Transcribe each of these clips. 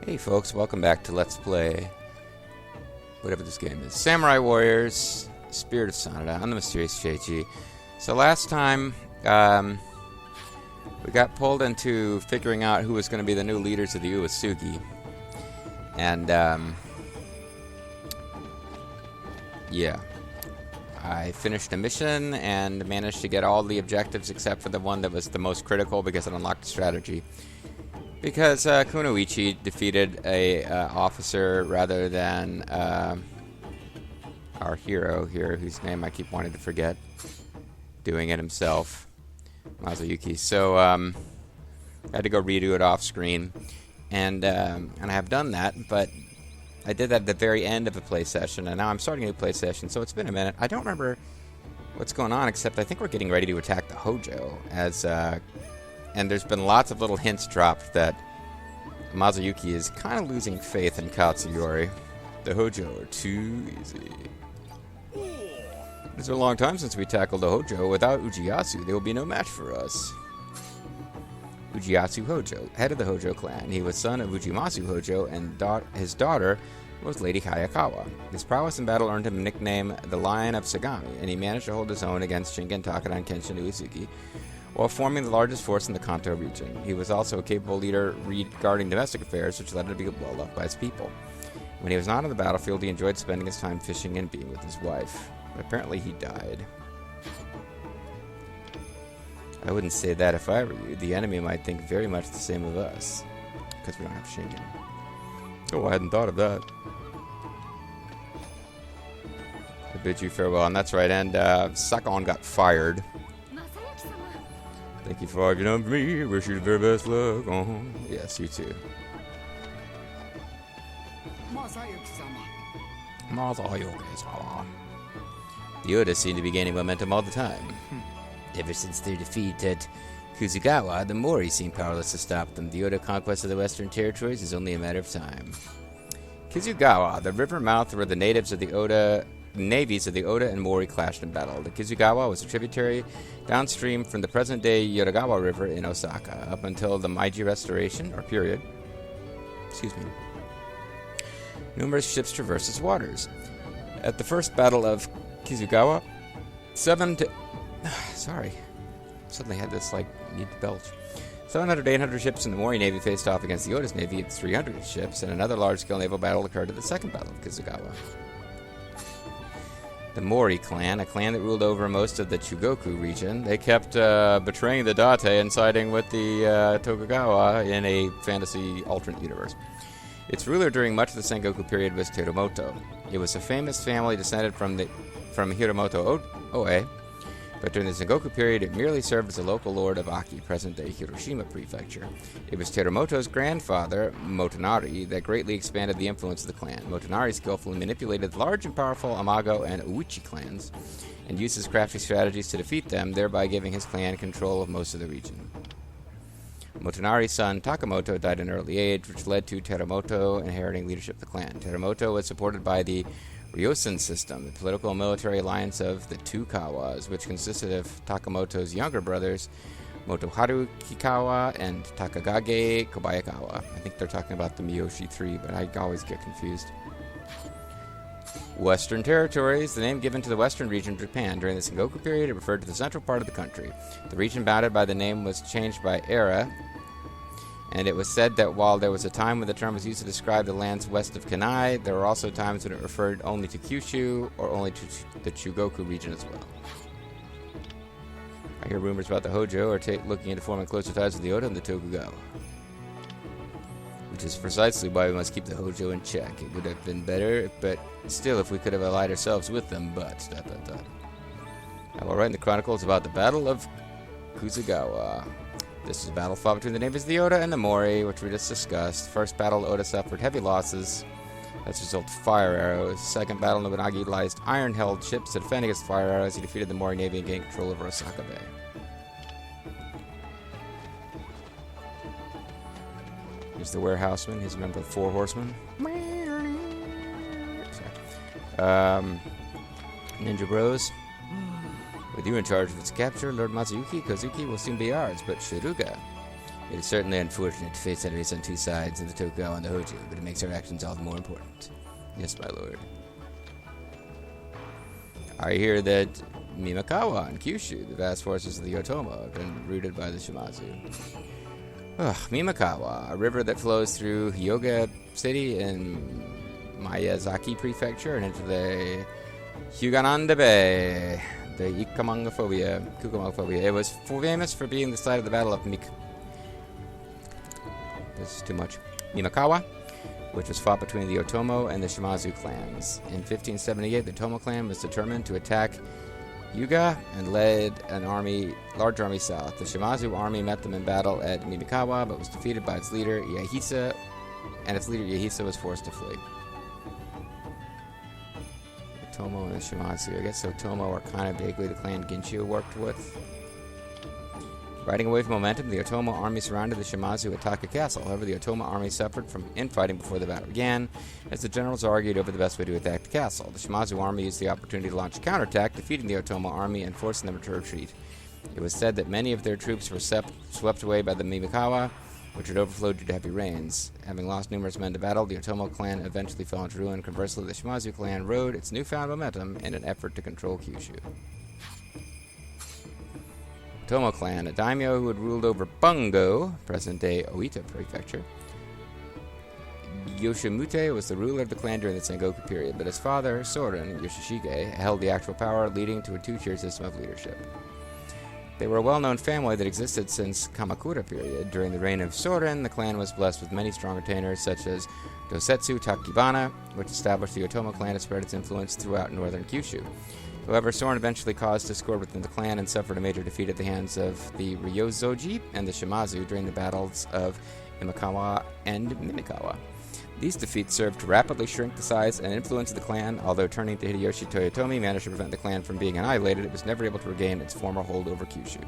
Hey folks, welcome back to Let's Play whatever this game is. Samurai Warriors, Spirit of Sanada. I'm the Mysterious Sheichi. So last time, we got pulled into figuring out who was going to be the new leaders of the Uesugi. And, yeah. I finished a mission and managed to get all the objectives except for the one that was the most critical because it unlocked a strategy. Because Kunoichi defeated a officer rather than our hero here, whose name I keep wanting to forget, doing it himself, Mazuyuki. So I had to go redo it off screen, and I have done that. But I did that at the very end of a play session, and now I'm starting a new play session. So it's been a minute. I don't remember what's going on, except I think we're getting ready to attack the Hojo as. And there's been lots of little hints dropped that Mazuyuki is kind of losing faith in Katsuyori. The Hojo are too easy. It's been a long time since we tackled the Hojo. Without Ujiyasu, there will be no match for us. Ujiyasu Hojo, head of the Hojo clan. He was son of Ujimasu Hojo, and his daughter was Lady Hayakawa. His prowess in battle earned him the nickname the Lion of Sagami, and he managed to hold his own against Shingen Takeda and Kenshin Uesugi, while forming the largest force in the Kanto region. He was also a capable leader regarding domestic affairs, which led him to be well loved by his people. When he was not on the battlefield, he enjoyed spending his time fishing and being with his wife. But apparently he died. I wouldn't say that if I were you. The enemy might think very much the same of us, because we don't have Shingen. Oh, I hadn't thought of that. I bid you farewell, and that's right, and Sakon got fired. Thank you for all you've done for me. Wish you the very best luck. Yes, you too. The Oda seem to be gaining momentum all the time. Ever since their defeat at Kuzugawa, the Mori seem powerless to stop them. The Oda conquest of the Western Territories is only a matter of time. Kizugawa, the river mouth where the navies of the Oda and Mori clashed in battle. The Kizugawa was a tributary downstream from the present-day Yoragawa River in Osaka, up until the Meiji Restoration, or period. Excuse me. Numerous ships traversed its waters. At the first battle of Kizugawa, suddenly had this, need to belch. 700 to 800 ships in the Mori Navy faced off against the Oda's Navy of 300 ships, and another large-scale naval battle occurred at the Second Battle of Kizugawa. The Mori clan, a clan that ruled over most of the Chugoku region, they kept betraying the Date and siding with the Tokugawa in a fantasy alternate universe. Its ruler during much of the Sengoku period was Terumoto. It was a famous family descended from Hiromoto Oe, but during the Sengoku period it merely served as a local lord of Aki, present-day Hiroshima Prefecture. It was Terumoto's grandfather, Motonari, that greatly expanded the influence of the clan. Motonari skillfully manipulated the large and powerful Amago and Uichi clans, and used his crafty strategies to defeat them, thereby giving his clan control of most of the region. Motonari's son, Takamoto, died at an early age, which led to Terumoto inheriting leadership of the clan. Terumoto was supported by the Ryosen system, the political and military alliance of the two Kawas, which consisted of Takamoto's younger brothers, Motoharu Kikawa and Takagage Kobayakawa. I think they're talking about the Miyoshi 3, but I always get confused. Western Territories, the name given to the western region of Japan. During the Sengoku period, it referred to the central part of the country. The region bounded by the name was changed by era, and it was said that while there was a time when the term was used to describe the lands west of Kanai, there were also times when it referred only to Kyushu or only to the Chugoku region as well. I hear rumors about the Hojo are looking into forming closer ties with the Oda and the Tokugawa, which is precisely why we must keep the Hojo in check. It would have been better, but still, if we could have allied ourselves with them, but... I will write in the chronicles about the Battle of Kuzugawa. This was a battle fought between the navies of the Oda and the Mori, which we just discussed. First battle, Oda suffered heavy losses. That's a result of fire arrows. Second battle, Nobunaga utilized iron-held ships to defend against fire arrows. He defeated the Mori Navy and gained control over Osaka Bay. Here's the warehouseman. He's a member of the Four Horsemen. Ninja Bros. With you in charge of its capture, Lord Mazuyuki Kozuki will soon be ours, but Shiruga, It is certainly unfortunate to face enemies on two sides of the Tokugawa and the Hojo, but it makes our actions all the more important. Yes, my lord. I hear that Mimikawa and Kyushu, the vast forces of the Otomo, have been routed by the Shimazu. Mimikawa, a river that flows through Hyoga City in Miyazaki Prefecture and into the Hyugananda Bay, the Kukumangaphobia. It was famous for being the site of the Battle of This is too much. Mimikawa, which was fought between the Otomo and the Shimazu clans. In 1578, the Otomo clan was determined to attack Hyuga and led an large army south. The Shimazu army met them in battle at Mimikawa, but was defeated by its leader Yahisa, and its leader Yahisa was forced to flee. Otomo and the Shimazu. I guess Otomo are kind of vaguely the clan Ginchu worked with. Riding away from momentum, the Otomo army surrounded the Shimazu at Taka Castle. However, the Otomo army suffered from infighting before the battle began, as the generals argued over the best way to attack the castle. The Shimazu army used the opportunity to launch a counterattack, defeating the Otomo army and forcing them to retreat. It was said that many of their troops were swept away by the Mimikawa, which had overflowed due to heavy rains. Having lost numerous men to battle, the Otomo clan eventually fell into ruin. Conversely, the Shimazu clan rode its newfound momentum in an effort to control Kyushu. Otomo clan, a daimyo who had ruled over Bungo, present-day Oita Prefecture. Yoshimute was the ruler of the clan during the Sengoku period, but his father, Soren Yoshishige, held the actual power, leading to a two-tier system of leadership. They were a well-known family that existed since Kamakura period. During the reign of Soren, the clan was blessed with many strong retainers, such as Dosetsu Takibana, which established the Otomo clan to spread its influence throughout northern Kyushu. However, Soren eventually caused discord within the clan and suffered a major defeat at the hands of the Ryozoji and the Shimazu during the battles of Imikawa and Mimikawa. These defeats served to rapidly shrink the size and influence of the clan. Although turning to Hideyoshi Toyotomi managed to prevent the clan from being annihilated, it was never able to regain its former hold over Kyushu.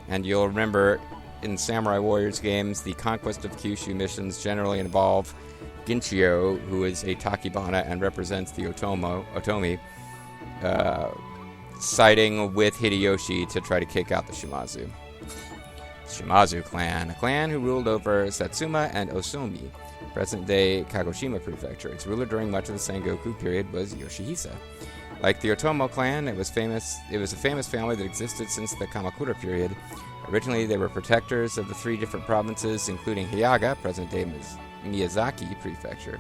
And you'll remember in Samurai Warriors games, the conquest of Kyushu missions generally involve Ginchio, who is a Takibana and represents the Otomi, siding with Hideyoshi to try to kick out the Shimazu. Shimazu clan, a clan who ruled over Satsuma and Osomi, present-day Kagoshima Prefecture. Its ruler during much of the Sengoku period was Yoshihisa. Like the Otomo clan, it was a famous family that existed since the Kamakura period. Originally, they were protectors of the three different provinces, including Hiyaga, present-day Miyazaki Prefecture.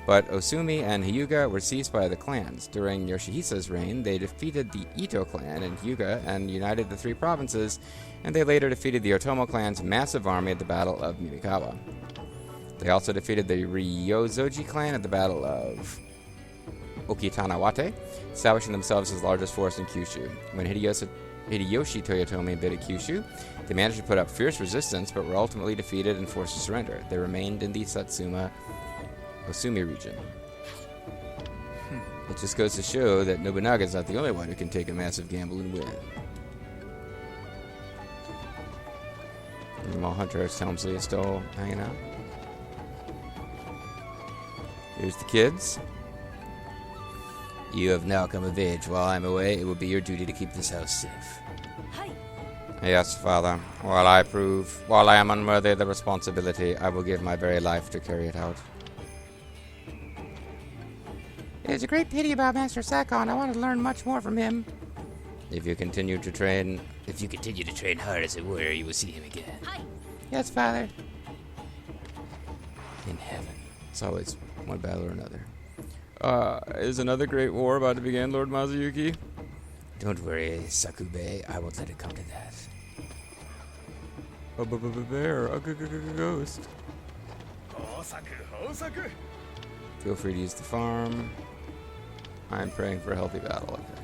But Osumi and Hyuga were seized by the clans. During Yoshihisa's reign, they defeated the Ito clan in Hyuga and united the three provinces, and they later defeated the Otomo clan's massive army at the Battle of Mimikawa. They also defeated the Ryozoji clan at the Battle of Okitanawate, establishing themselves as the largest force in Kyushu. When Hideyoshi Toyotomi invaded Kyushu, they managed to put up fierce resistance, but were ultimately defeated and forced to surrender. They remained in the Satsuma Osumi region. It just goes to show that Nobunaga is not the only one who can take a massive gamble and win. Jamal Hunter's Helmsley is still hanging out. Here's the kids. You have now come of age. While I'm away, it will be your duty to keep this house safe. Hi. Yes, Father. While I am unworthy of the responsibility, I will give my very life to carry it out. It is a great pity about Master Sakon. I want to learn much more from him. If you continue to train hard as a warrior, you will see him again. Hi. Yes, Father. In heaven. It's always one battle or another. Is another great war about to begin, Lord Mazuyuki? Don't worry, Sakube. I won't let it come to that. A bear, a ghost. Feel free to use the farm. I'm praying for a healthy battle. Okay.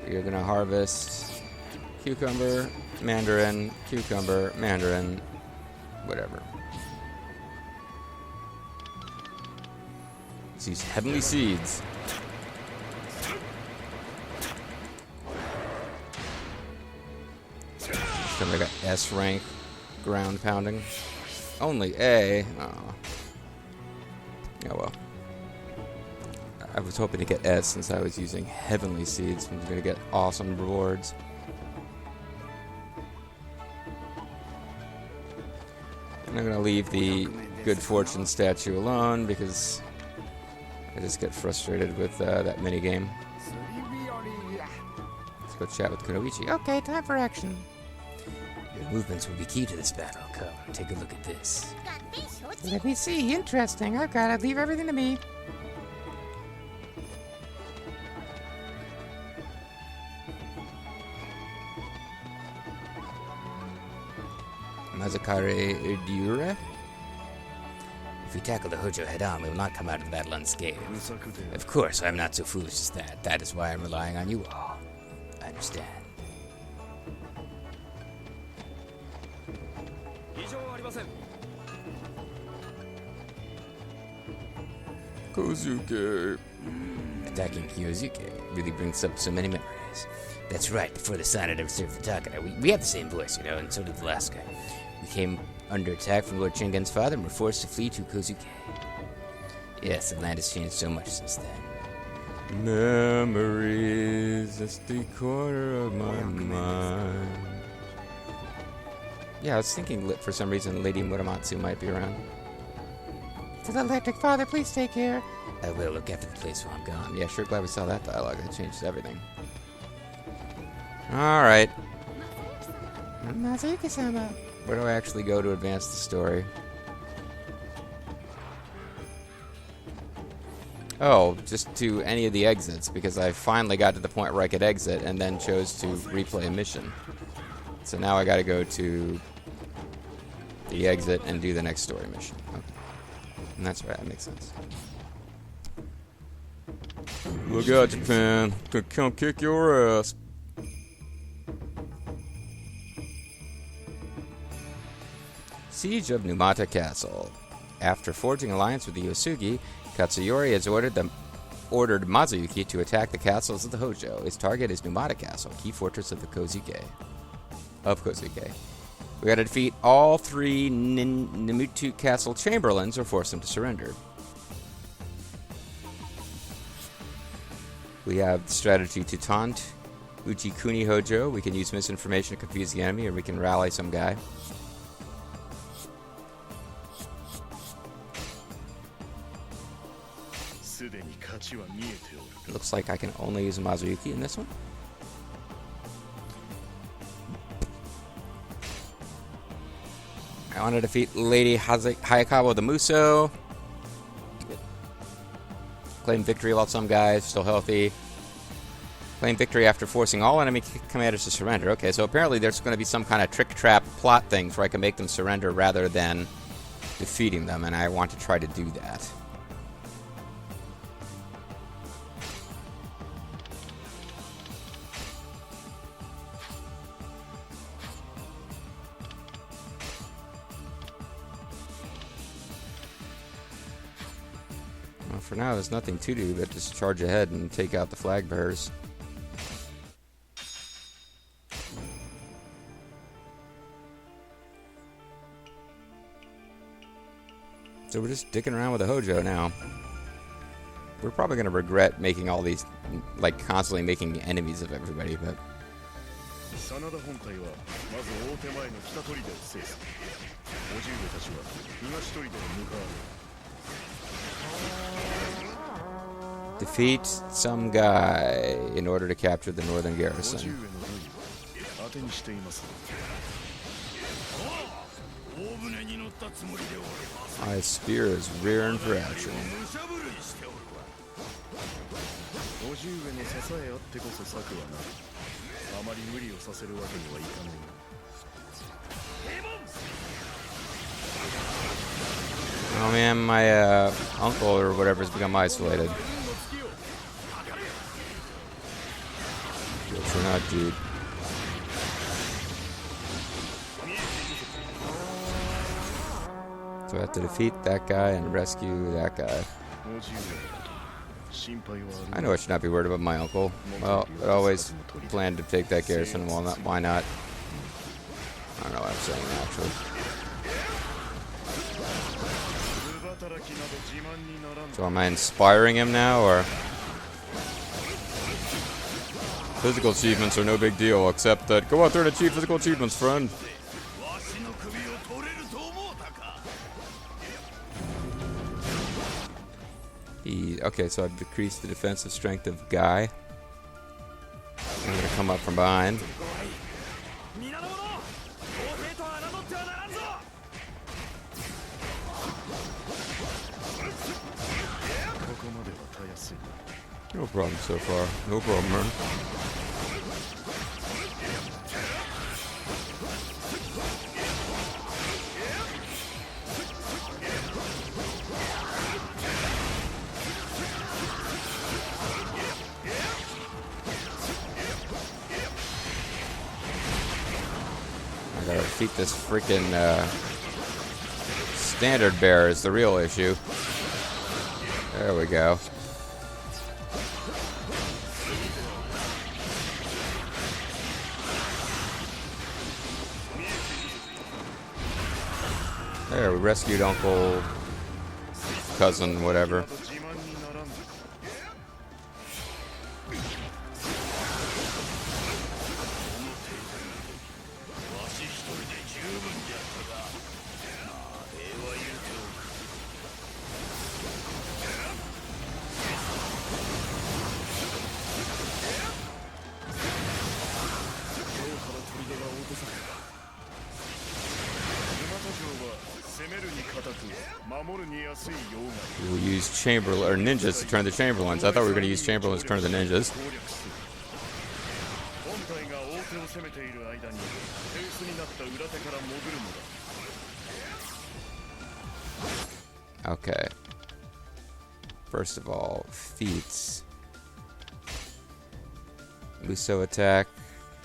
We are going to harvest cucumber, mandarin, whatever. It's these heavenly seeds. It's like an S rank ground pounding. Only A. Oh. Yeah, well. I was hoping to get S since I was using heavenly seeds. I'm going to get awesome rewards. And I'm going to leave the good fortune statue alone because I just get frustrated with that minigame. Let's go chat with Kunoichi. Okay, time for action. Your movements will be key to this battle. Come, take a look at this. Let me see. Interesting. I've got to leave everything to me. Mazakare Urdura? If we tackle the Hojo head-on, we will not come out of the battle unscathed. Of course, I am not so foolish as that. That is why I'm relying on you all. I understand. Kozuke. Attacking Kyozuke really brings up so many memories. That's right, before the Sanada served for Takara, we have the same voice, you know, and so did the last guy. We came under attack from Lord Shingen's father and were forced to flee to Kozuke. Yes, the land has changed so much since then. Memories, that's the corner of my mind. Yeah, I was thinking for some reason Lady Muramatsu might be around. To the electric father, please take care. I will look after the place while I'm gone. Yeah, sure glad we saw that dialogue. That changes everything. Alright. Mazuyuki-sama. Where do I actually go to advance the story? Oh, just to any of the exits, because I finally got to the point where I could exit and then chose to replay a mission. So now I gotta go to the exit and do the next story mission. Okay. And that's right, that makes sense. Look out, Japan. Could come kick your ass. Siege of Numata Castle. After forging alliance with the Yosugi, Katsuyori has ordered Mazuyuki to attack the castles of the Hojo. His target is Numata Castle, key fortress of the Kozuke. We gotta defeat all 3 Numata Castle Chamberlains or force them to surrender. We have the strategy to taunt Uchikuni Hojo. We can use misinformation to confuse the enemy, or we can rally some guy. Looks like I can only use Mazuyuki in this one. I want to defeat Lady Hayakawa the Muso. Claim victory while some guys still healthy. Claim victory after forcing all enemy commanders to surrender. Okay, so apparently there's going to be some kind of trick trap plot thing where I can make them surrender rather than defeating them, and I want to try to do that. For now, there's nothing to do but just charge ahead and take out the flag bearers. So we're just dicking around with the Hojo now. We're probably going to regret making all these, like, constantly making enemies of everybody, but... Defeat some guy in order to capture the northern garrison. My spear is rearing for action. Oh man, my uncle or whatever has become isolated. Guess we're not, dude. So I have to defeat that guy and rescue that guy. I know I should not be worried about my uncle. Well, I always planned to take that garrison. Well, not, why not? I don't know what I'm saying, actually. So am I inspiring him now, or? Physical achievements are no big deal, except that go out there and achieve physical achievements, friend. Okay, so I've decreased the defensive strength of Guy. I'm gonna come up from behind. No problem so far. No problem, man. I gotta defeat this freaking standard bearer is the real issue. There we go. There, we rescued Uncle, cousin, whatever. We will use ninjas to turn the Chamberlains. I thought we were going to use Chamberlains to turn the ninjas. Okay. First of all, feats. Luso attack.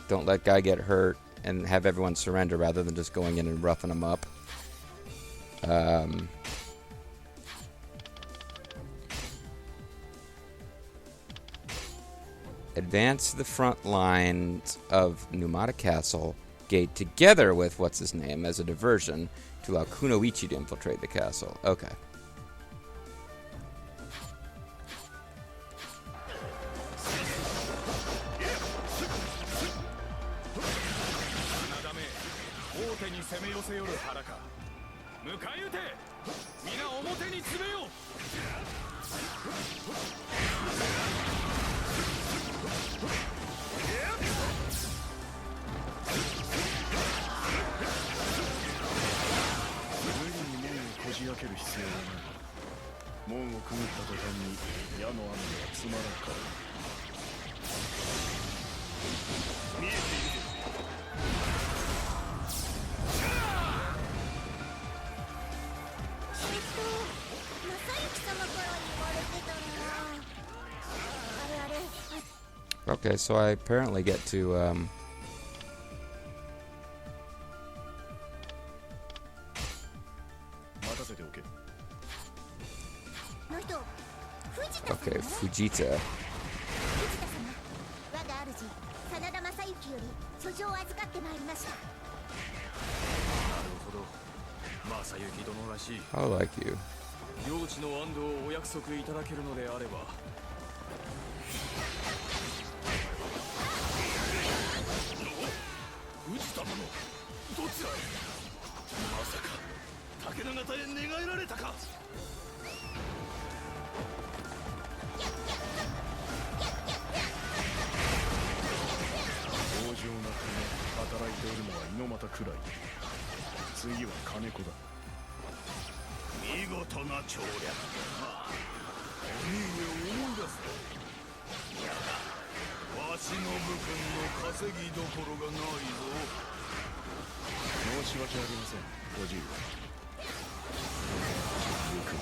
Don't let Guy get hurt and have everyone surrender rather than just going in and roughing them up. Advance the front lines of Numata Castle Gate together with what's his name as a diversion to allow Kunoichi to infiltrate the castle. Okay. Okay, so I apparently get to, okay, Fujita. I like you.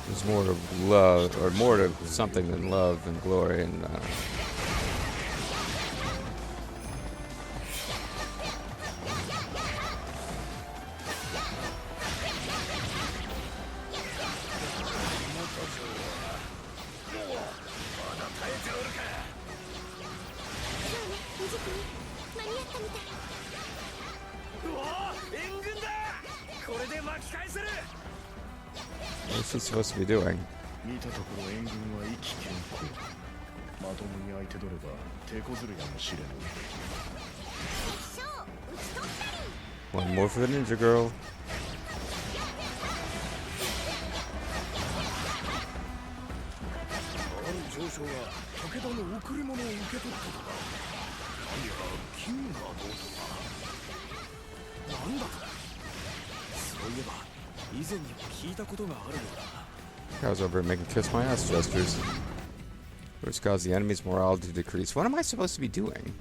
There's more to love, or more to something than love and glory, and what's he supposed to be doing? One more for the ninja girl. Guy's over here making kiss my ass gestures. Which caused the enemy's morale to decrease. What am I supposed to be doing?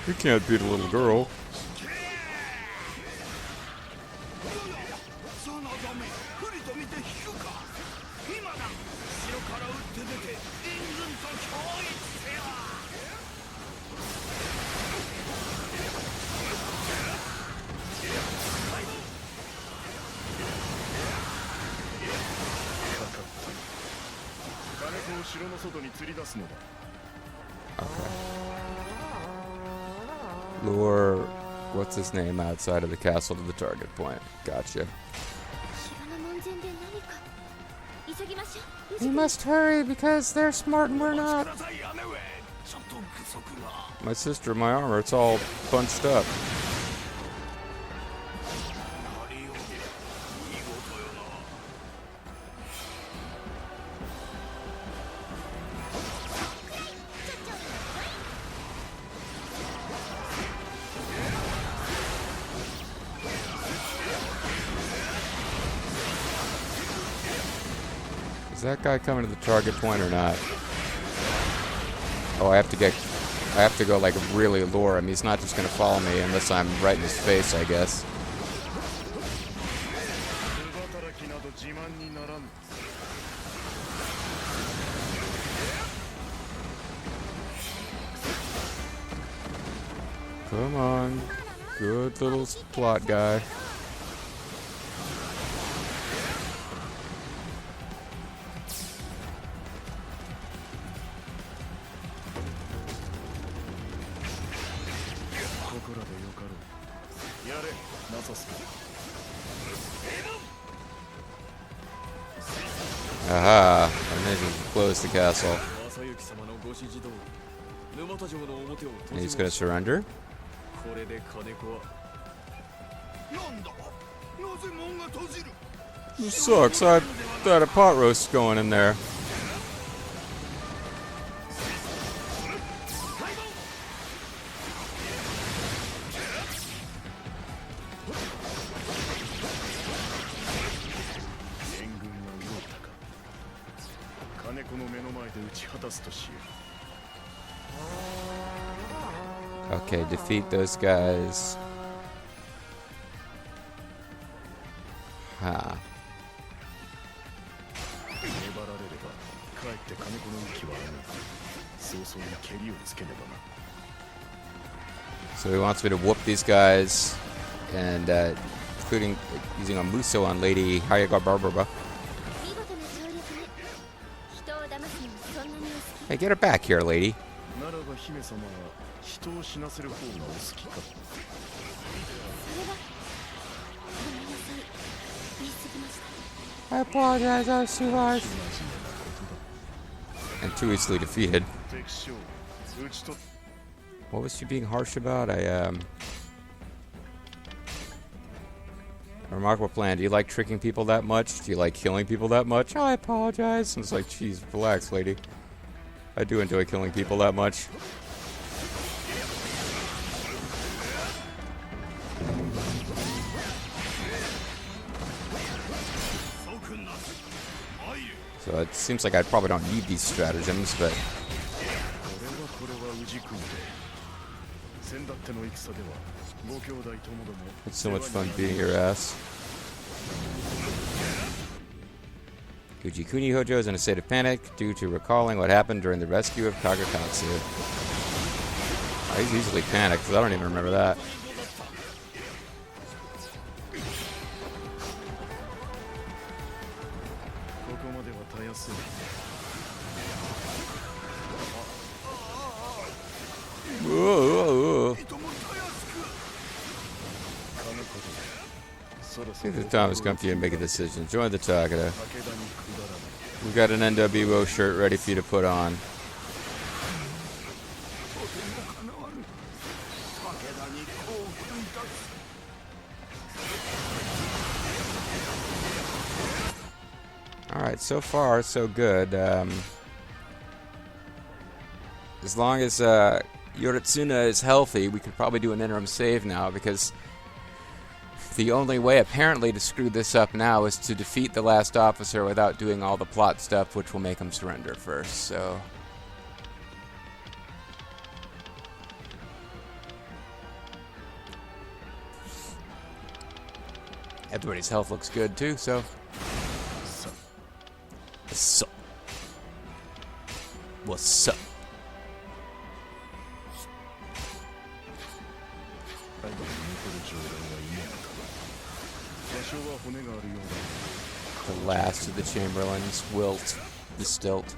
You can't beat a little girl. Okay. Lure, what's his name, outside of the castle to the target point. Gotcha. We must hurry because they're smart and we're not. My sister, my armor, it's all bunched up. Is that guy coming to the target point or not? Oh, I have to go like really lure him. He's not just gonna follow me unless I'm right in his face, I guess. Come on. Good little plot guy. Aha, I managed to close the castle. And he's gonna surrender? This sucks, I had a pot roast going in there. Okay, defeat those guys. Huh. So he wants me to whoop these guys, and including using a Muso on Lady Hayaga Barbara. Hey, get her back here, lady. I apologize, I was too harsh. And too easily defeated. What was she being harsh about? A remarkable plan. Do you like tricking people that much? Do you like killing people that much? Oh, I apologize. And it's like, geez, relax, lady. I do enjoy killing people that much. So it seems like I probably don't need these stratagems, but... It's so much fun beating your ass. Ujikuni Hojo is in a state of panic due to recalling what happened during the rescue of Kagakatsu. Oh, he's easily panicked, because I don't even remember that. Whoa, whoa, whoa. think the time has come for you to make a decision. Join the Takeda. We've got an NWO shirt ready for you to put on. Alright, so far, so good. As long as Yoritsuna is healthy, we could probably do an interim save now, because the only way, apparently, to screw this up now is to defeat the last officer without doing all the plot stuff, which will make him surrender first, so... Everybody's health looks good, too, so... What's up? What's up? The last of the Chamberlains, Wilt, the Stilt.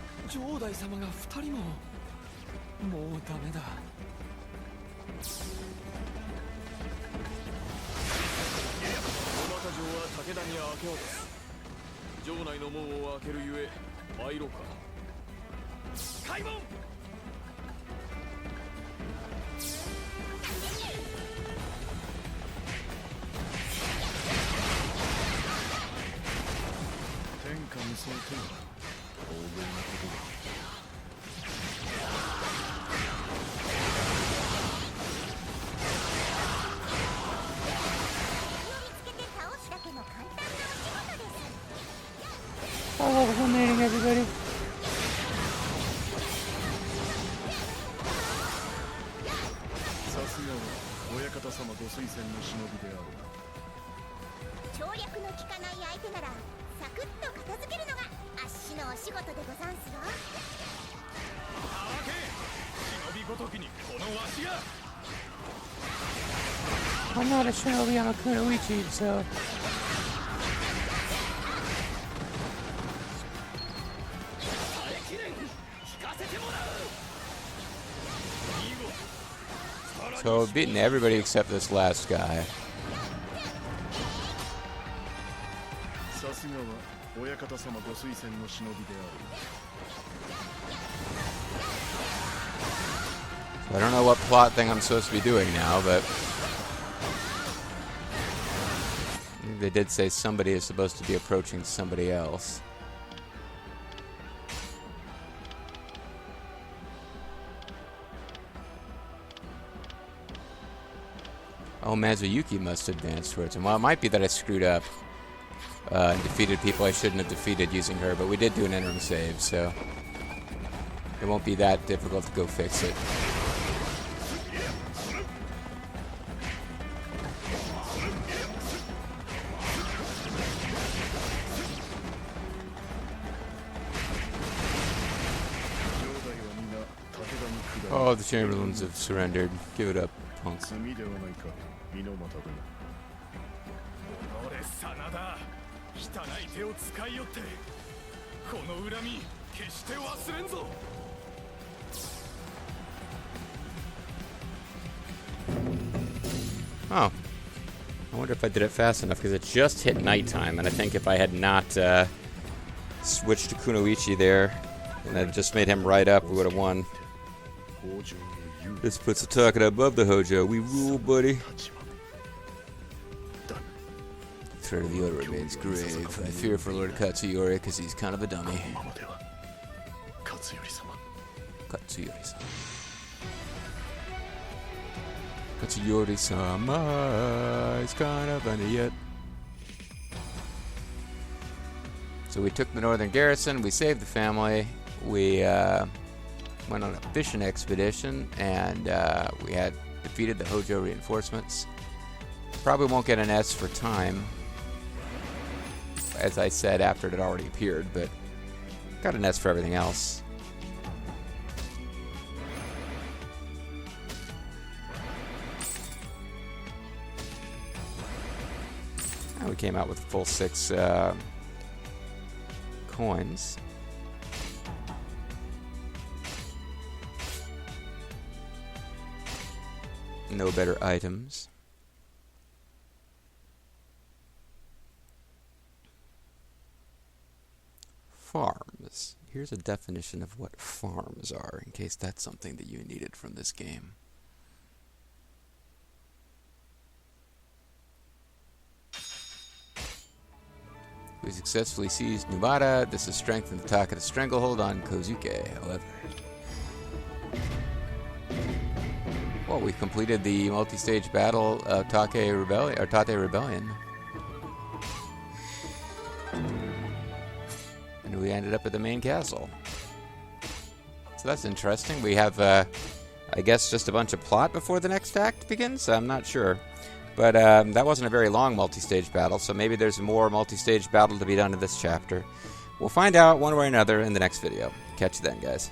I love eliminating everybody. I'm not a shinobi, I'm a kunoichi, so... So we've beaten everybody except this last guy. So I don't know what plot thing I'm supposed to be doing now, but... they did say somebody is supposed to be approaching somebody else. Oh, Mazuyuki must advance towards him. Well, it might be that I screwed up and defeated people I shouldn't have defeated using her, but we did do an interim save, so it won't be that difficult to go fix it. Oh, the Chamberlains have surrendered. Give it up, punks. Oh. I wonder if I did it fast enough, because it just hit nighttime, and I think if I had not switched to Kunoichi there, and I just made him right up, we would have won. This puts the Takeda above the Hojo. We rule, buddy. The threat of the order remains grave. I fear for Lord Katsuyori because he's kind of a dummy. Katsuyori-sama. Katsuyori-sama is kind of an idiot. So we took the northern garrison, we saved the family, we went on a fishing expedition, and we had defeated the Hojo reinforcements. Probably won't get an S for time, as I said after it had already appeared, but got an S for everything else. And we came out with a full 6 coins. No better items. Here's a definition of what farms are, in case that's something that you needed from this game. We successfully seized Numata. This has strengthened the Takeda stranglehold on Kozuke, however. Well, we completed the multi-stage battle of Otate Rebellion. And we ended up at the main castle. So that's interesting. We have, I guess, just a bunch of plot before the next act begins? I'm not sure. But that wasn't a very long multi-stage battle, so maybe there's more multi-stage battle to be done in this chapter. We'll find out one way or another in the next video. Catch you then, guys.